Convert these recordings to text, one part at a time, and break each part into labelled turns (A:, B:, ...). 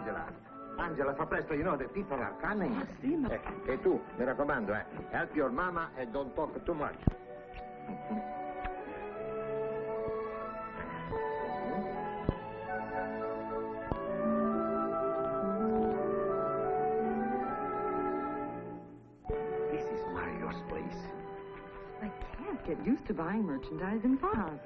A: Angela. Angela, fa presto, you know, the people are coming.
B: Sì, ma...
A: E tu, mi raccomando, help your mama and don't talk too much.
C: This is Mario's place.
B: I can't get used to buying merchandise in farmhouses.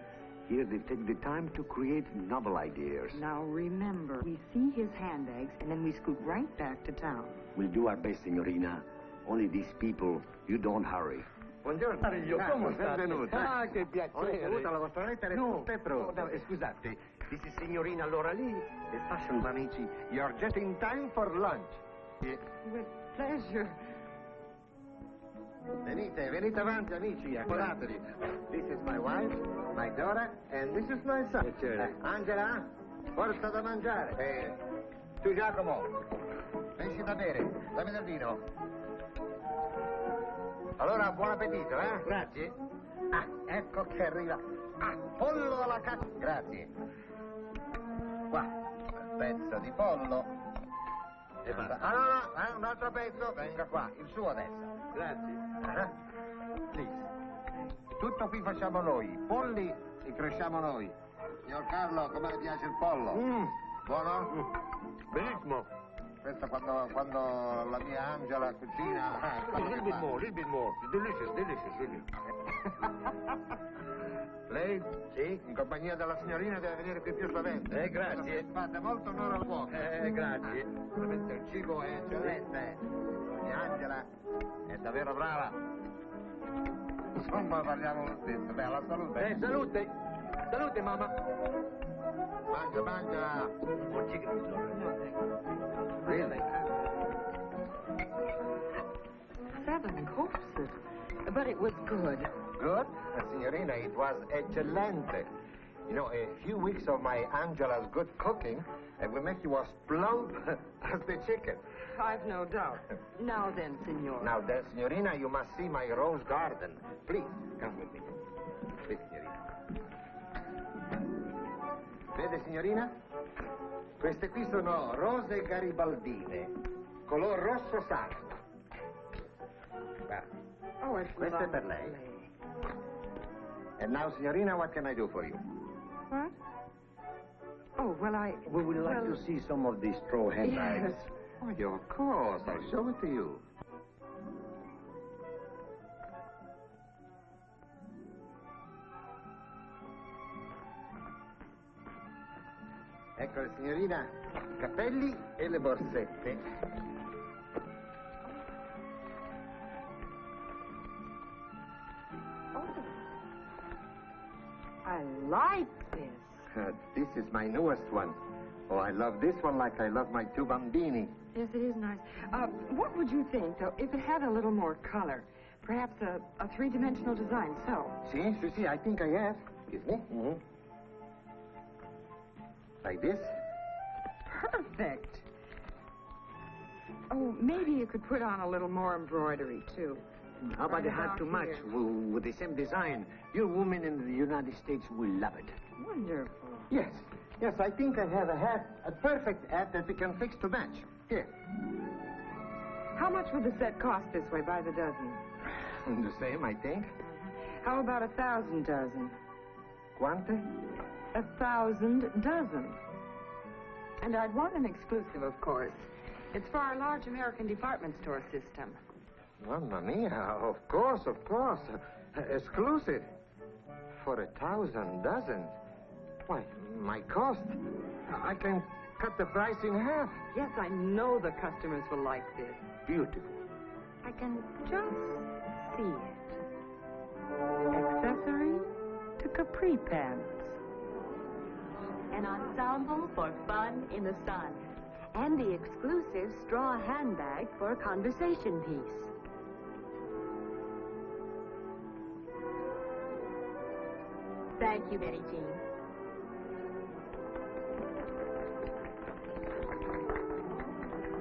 C: Here they take the time to create novel ideas.
B: Now remember, we see his handbags and then we scoot right back to town.
C: We'll do our best, signorina. Only these people, you don't hurry.
A: Buongiorno.
D: Mario, come state?
A: Benvenuta.
D: Ah, che piacere.
A: Ho ricevuto la vostra lettera e tutto è pronto.
C: Scusate, this is signorina Laura Lee, the fashion Bamici.
A: You're just in time for lunch.
B: With pleasure.
A: Venite, venite avanti, amici, accodatevi. This is my wife, my daughter, and this is my son. Angela, forza da mangiare. Tu, Giacomo, pensi da bere, dammi del vino. Allora, buon appetito, eh? Grazie. Ah, ecco che arriva. Ah, pollo alla caccia. Grazie. Qua, pezzo di pollo. No, un altro pezzo, venga qua, il suo adesso.
D: Grazie.
A: Please. Tutto qui facciamo noi, polli li cresciamo noi. Signor Carlo, come le piace il pollo? Buono?
D: Benissimo.
A: Questo quando la mia Angela cucina...
D: A little bit more. Delicious, really.
A: Lei? Sì, in compagnia della signorina deve venire qui più sovente.
D: Grazie.
A: Fate molto onore al cuoco.
D: Grazie.
A: Veramente il cibo è eccellente. Mia Angela è davvero brava. Insomma, parliamo lo stesso. Beh, alla salute.
D: Salute. Salute, mamma.
A: Mangia.
D: Oh, chicken.
A: Really?
B: 7 courses. But it was good.
A: Good? Signorina, it was eccellente. You know, a few weeks of my Angela's good cooking, and will make you as plump as the chicken.
B: I've no doubt. Now then, signor.
A: Now then, signorina, you must see my rose garden. Please, come with me. Please, signorina. Vede, signorina? Queste qui sono rose garibaldine, color rosso sangue. Guarda,
B: Oh, it's
A: questo è per lei. And now, signorina, what can I do for you?
B: What? Oh, well,
C: We would like to see some of these straw handbags.
B: Yes.
A: Oh, yeah, of course. I'll show it to you. Ecco, signorina, i capelli e le borsette.
B: I like this.
A: This is my newest one. Oh, I love this one like I love my 2 bambini.
B: Yes, it is nice. What would you think, though, if it had a little more color? Perhaps a 3-dimensional design, so.
A: See, I think I have. Excuse me. Mm-hmm. Like this?
B: Perfect. Oh, maybe you could put on a little more embroidery, too.
C: How about
B: Right
C: the hat
B: about
C: to match
B: here.
C: with the same design? Your women in the United States will love it.
B: Wonderful.
A: Yes, I think I have a hat, a perfect hat that we can fix to match. Here.
B: How much would the set cost this way by the dozen?
A: The same, I think.
B: How about 1,000 dozen?
A: Quante?
B: 1,000 dozen. And I'd want an exclusive, of course. It's for our large American department store system.
A: Mamma mia, of course. Exclusive. For 1,000 dozen. Why, my cost. I can cut the price in half.
B: Yes, I know the customers will like this.
A: Beautiful.
B: I can just see it. Accessory to capri pants.
E: An ensemble for fun in the sun. And the exclusive straw handbag for a conversation piece. Thank you, Betty Jean.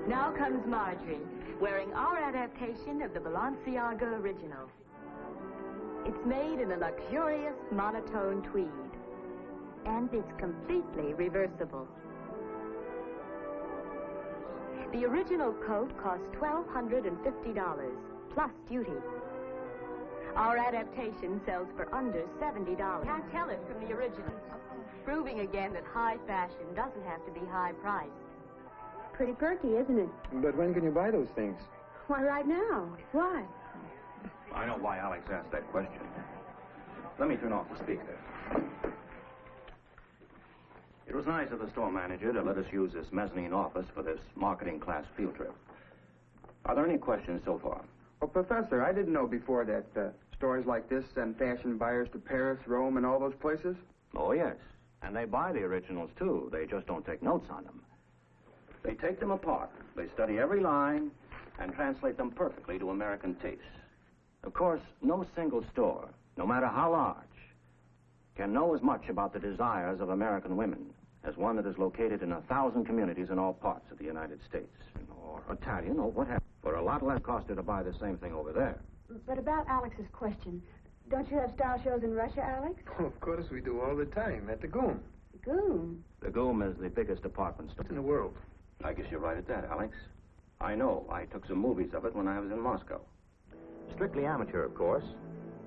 E: Now comes Marjorie, wearing our adaptation of the Balenciaga original. It's made in a luxurious monotone tweed. And it's completely reversible. The original coat costs $1,250, plus duty. Our adaptation sells for under $70. Can't tell it from the original. Proving again that high fashion doesn't have to be high priced.
F: Pretty perky, isn't it?
G: But when can you buy those things?
F: Why, right now. Why?
C: I know why Alex asked that question. Let me turn off the speaker. It was nice of the store manager to let us use this mezzanine office for this marketing class field trip. Are there any questions so far?
G: Well, Professor, I didn't know before that stores like this send fashion buyers to Paris, Rome, and all those places.
C: Oh, yes. And they buy the originals, too. They just don't take notes on them. They take them apart. They study every line and translate them perfectly to American tastes. Of course, no single store, no matter how large, can know as much about the desires of American women as one that is located in 1,000 communities in all parts of the United States, or Italian, or whatever. For a lot less cost to buy the same thing over there.
F: But about Alex's question, don't you have style shows in Russia, Alex?
G: Oh, of course we do, all the time, at the Goom.
F: Goom.
C: The Goom is the biggest department store
G: In the world.
C: I guess you're right at that, Alex. I know. I took some movies of it when I was in Moscow. Strictly amateur, of course.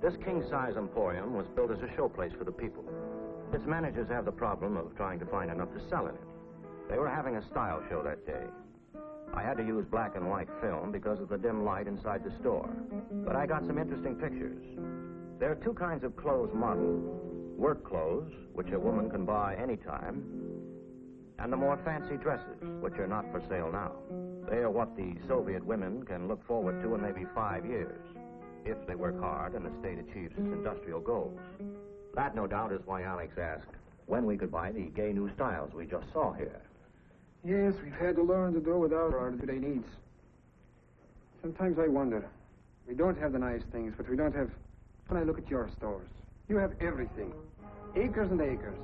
C: This king-size emporium was built as a showplace for the people. Its managers have the problem of trying to find enough to sell in it. They were having a style show that day. I had to use black and white film because of the dim light inside the store. But I got some interesting pictures. There are two kinds of clothes modeled. Work clothes, which a woman can buy anytime, and the more fancy dresses, which are not for sale now. They are what the Soviet women can look forward to in maybe 5 years, if they work hard and the state achieves its industrial goals. That, no doubt, is why Alex asked when we could buy the gay new styles we just saw here.
G: Yes, we've had to learn to do without our today needs. Sometimes I wonder. We don't have the nice things, but we don't have... When I look at your stores, you have everything. Acres and acres.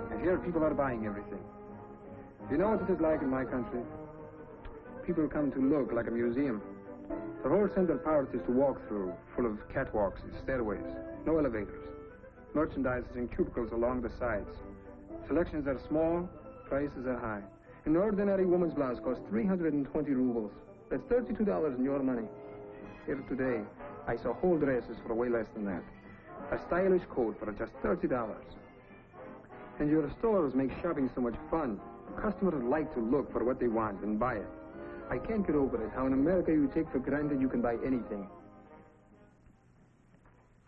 G: And here people are buying everything. You know what it is like in my country? People come to look like a museum. The whole center part is to walk through, full of catwalks and stairways, no elevators. Merchandise is in cubicles along the sides. Selections are small, prices are high. An ordinary woman's blouse costs 320 rubles. That's $32 in your money. Here today, I saw whole dresses for way less than that. A stylish coat for just $30. And your stores make shopping so much fun. Customers like to look for what they want and buy it. I can't get over it, how in America you take for granted you can buy anything.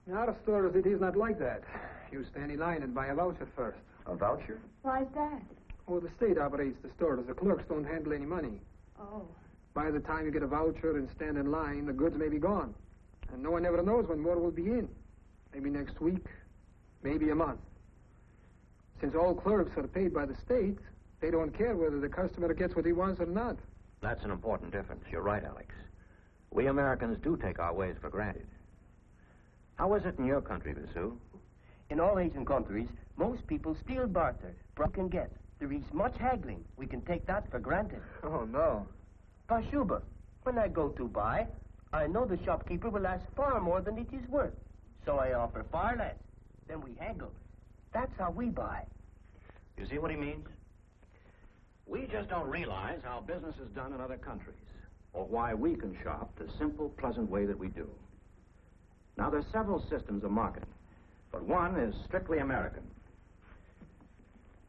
G: In our stores, it is not like that. You stand in line and buy a voucher first.
C: A voucher?
F: Why's that?
G: Oh, the state operates the stores. The clerks don't handle any money.
F: Oh.
G: By the time you get a voucher and stand in line, the goods may be gone. And no one ever knows when more will be in. Maybe next week, maybe a month. Since all clerks are paid by the state, they don't care whether the customer gets what he wants or not.
C: That's an important difference. You're right, Alex. We Americans do take our ways for granted. How is it in your country, Vasu?
H: In all Asian countries, most people still barter. What can get. There is much haggling. We can take that for granted.
G: Oh, no.
H: Pashuba, when I go to buy, I know the shopkeeper will ask far more than it is worth. So I offer far less. Then we haggle. That's how we buy.
C: You see what he means? We just don't realize how business is done in other countries, or why we can shop the simple, pleasant way that we do. Now, there's several systems of marketing, but one is strictly American.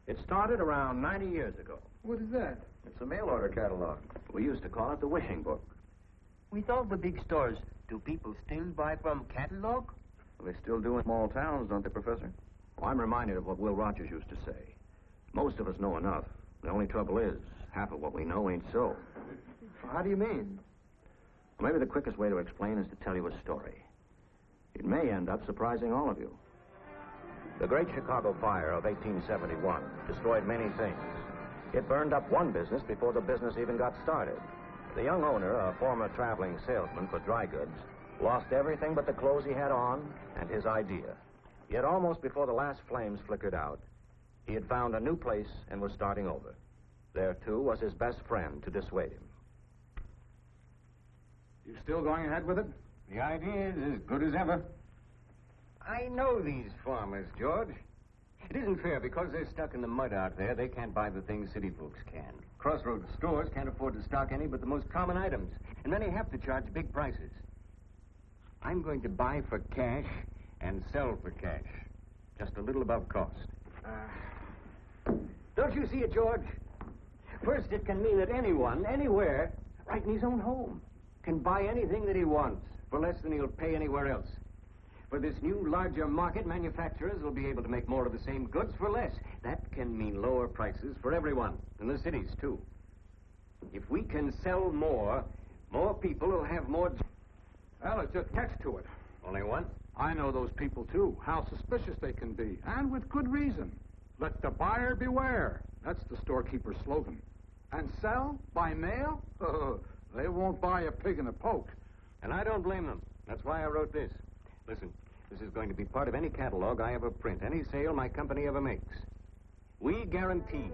C: It started around 90 years ago.
G: What is that?
C: It's a mail order catalog. We used to call it the wishing book.
H: With all the big stores, do people still buy from catalog?
C: They still do in small towns, don't they, Professor? Well, I'm reminded of what Will Rogers used to say. Most of us know enough. The only trouble is, half of what we know ain't so.
G: How do you mean?
C: Well, maybe the quickest way to explain is to tell you a story. It may end up surprising all of you. The Great Chicago Fire of 1871 destroyed many things. It burned up one business before the business even got started. The young owner, a former traveling salesman for dry goods, lost everything but the clothes he had on and his idea. Yet almost before the last flames flickered out, he had found a new place and was starting over. There, too, was his best friend to dissuade him.
I: You still going ahead with it? The idea is as good as ever. I know these farmers, George.
C: It isn't fair because they're stuck in the mud out there. They can't buy the things city folks can. Crossroads stores can't afford to stock any but the most common items, and many have to charge big prices. I'm going to buy for cash and sell for cash, just a little above cost. Don't you see it, George? First, it can mean that anyone, anywhere, right in his own home, can buy anything that he wants for less than he'll pay anywhere else. For this new, larger market, manufacturers will be able to make more of the same goods for less. That can mean lower prices for everyone, in the cities, too. If we can sell more, more people will have more...
I: Well, it's just next to it.
C: Only one?
I: I know those people, too. How suspicious they can be, and with good reason. Let the buyer beware. That's the storekeeper's slogan. And sell by mail? They won't buy a pig in a poke.
C: And I don't blame them. That's why I wrote this. Listen, this is going to be part of any catalog I ever print, any sale my company ever makes. We guarantee,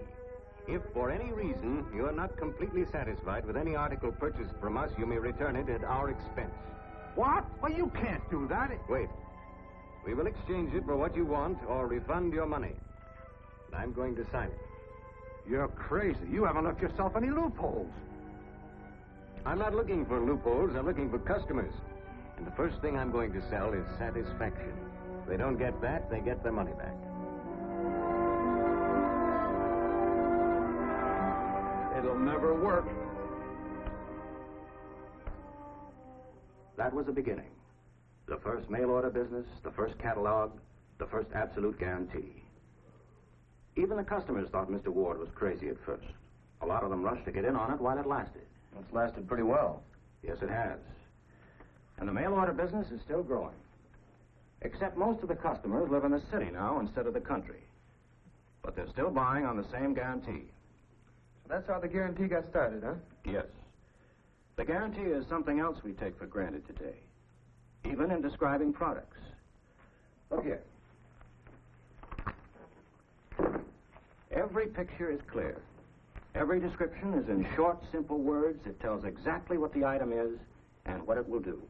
C: if for any reason you're not completely satisfied with any article purchased from us, you may return it at our expense.
I: What? Well, you can't do that.
C: Wait. We will exchange it for what you want or refund your money. And I'm going to sign it.
I: You're crazy. You haven't left yourself any loopholes.
C: I'm not looking for loopholes. I'm looking for customers. And the first thing I'm going to sell is satisfaction. If they don't get that, they get their money back.
I: It'll never work.
C: That was the beginning. The first mail order business, the first catalog, the first absolute guarantee. Even the customers thought Mr. Ward was crazy at first. A lot of them rushed to get in on it while it lasted.
A: It's lasted pretty well.
C: Yes, it has. And the mail order business is still growing. Except most of the customers live in the city now instead of the country. But they're still buying on the same guarantee.
A: So that's how the guarantee got started, huh?
C: Yes. The guarantee is something else we take for granted today, even in describing products. Look here. Every picture is clear. Every description is in short, simple words that tells exactly what the item is and what it will do.